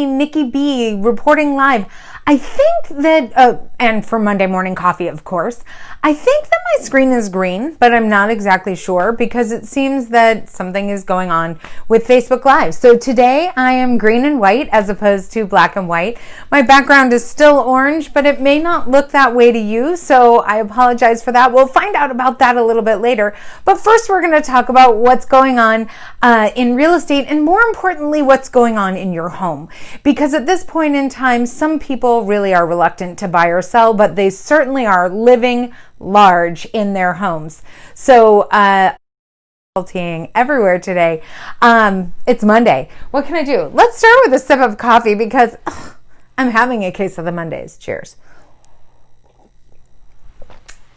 NikkiB reporting live. I think that, and for Monday Morning Coffee, of course, I think that my screen is green, but I'm not exactly sure because it seems that something is going on with Facebook Live. So today I am green and white as opposed to black and white. My background is still orange, but it may not look that way to you, so I apologize for that. We'll find out about that a little bit later. But first we're going to talk about what's going on in real estate and more importantly, what's going on in your home. Because at this point in time, some people really are reluctant to buy or sell, but they certainly are living large in their homes. So, everywhere today. It's Monday. What can I do? Let's start with a sip of coffee because I'm having a case of the Mondays. Cheers.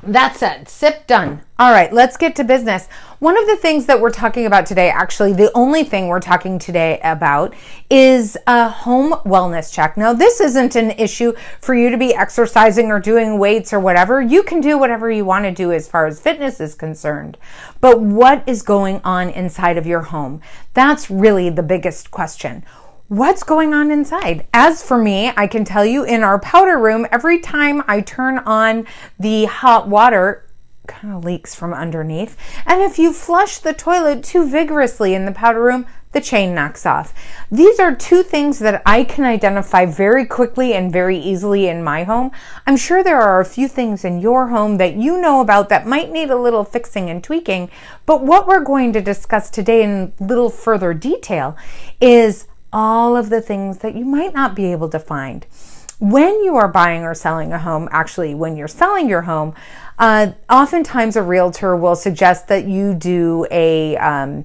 That said, sip done. All right, let's get to business. One of the things that we're talking about today, actually, the only thing we're talking today about is a home wellness check. Now, this isn't an issue for you to be exercising or doing weights or whatever. You can do whatever you want to do as far as fitness is concerned. But what is going on inside of your home? That's really the biggest question. What's going on inside? As for me, I can tell you in our powder room, every time I turn on the hot water, kind of leaks from underneath. And if you flush the toilet too vigorously in the powder room, the chain knocks off. These are two things that I can identify very quickly and very easily in my home. I'm sure there are a few things in your home that you know about that might need a little fixing and tweaking. But what we're going to discuss today in a little further detail is all of the things that you might not be able to find. When you are buying or selling a home, actually when you're selling your home, oftentimes a realtor will suggest that you do a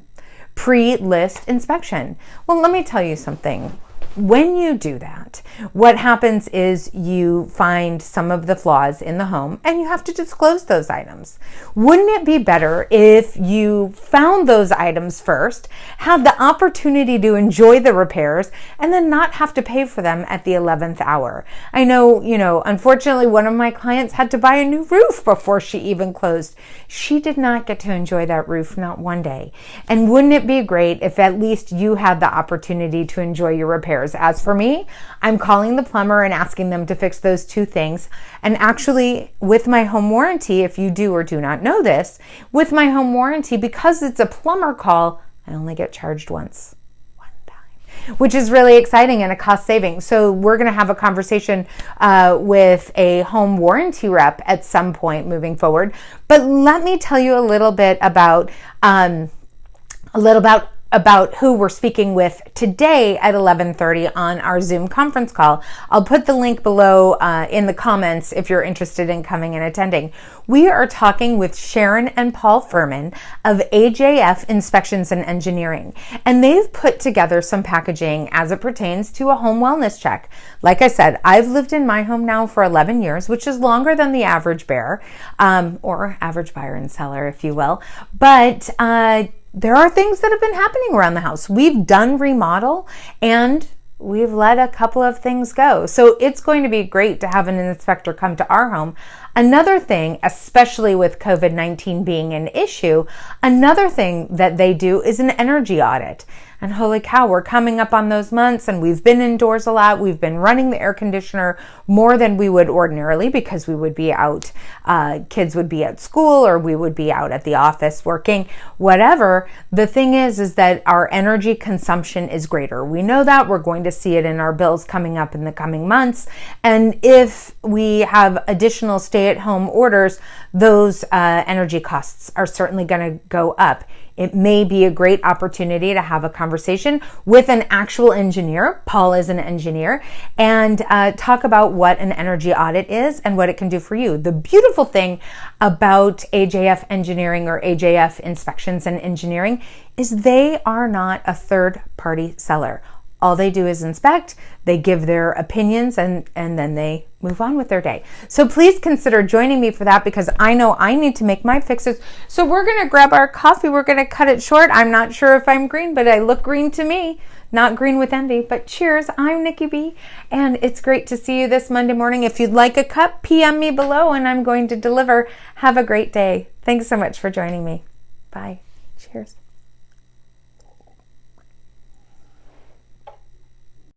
pre-list inspection. Well, let me tell you something. When you do that, what happens is you find some of the flaws in the home and you have to disclose those items. Wouldn't it be better if you found those items first, had the opportunity to enjoy the repairs, and then not have to pay for them at the 11th hour? I know, unfortunately, one of my clients had to buy a new roof before she even closed. She did not get to enjoy that roof, not one day. And wouldn't it be great if at least you had the opportunity to enjoy your repairs? As for me, I'm calling the plumber and asking them to fix those two things. And actually, with my home warranty, if you do or do not know this, with my home warranty, because it's a plumber call, I only get charged once. One time. Which is really exciting and a cost saving. So we're going to have a conversation with a home warranty rep at some point moving forward. But let me tell you a little bit about who we're speaking with today at 11:30 on our Zoom conference call. I'll put the link below in the comments if you're interested in coming and attending. We are talking with Sharon and Paul Furman of AJF Inspections and Engineering, and they've put together some packaging as it pertains to a home wellness check. Like I said, I've lived in my home now for 11 years, which is longer than the average bear, or average buyer and seller, if you will. But there are things that have been happening around the house. We've done remodel and we've let a couple of things go. So it's going to be great to have an inspector come to our home. Another thing, especially with COVID-19 being an issue, another thing that they do is an energy audit. And holy cow, we're coming up on those months and we've been indoors a lot. We've been running the air conditioner more than we would ordinarily because we would be out, kids would be at school or we would be out at the office working, whatever. The thing is that our energy consumption is greater. We know that. We're going to see it in our bills coming up in the coming months. And if we have additional stay-at-home orders, those energy costs are certainly going to go up. It may be a great opportunity to have a conversation with an actual engineer. Paul is an engineer, and talk about what an energy audit is and what it can do for you. The beautiful thing about AJF Engineering or AJF Inspections and Engineering is they are not a third-party seller. All they do is inspect, they give their opinions, and then they move on with their day. So please consider joining me for that because I know I need to make my fixes. So we're going to grab our coffee. We're going to cut it short. I'm not sure if I'm green, but I look green to me. Not green with envy, but cheers. I'm NikkiB, and it's great to see you this Monday morning. If you'd like a cup, PM me below, and I'm going to deliver. Have a great day. Thanks so much for joining me. Bye. Cheers.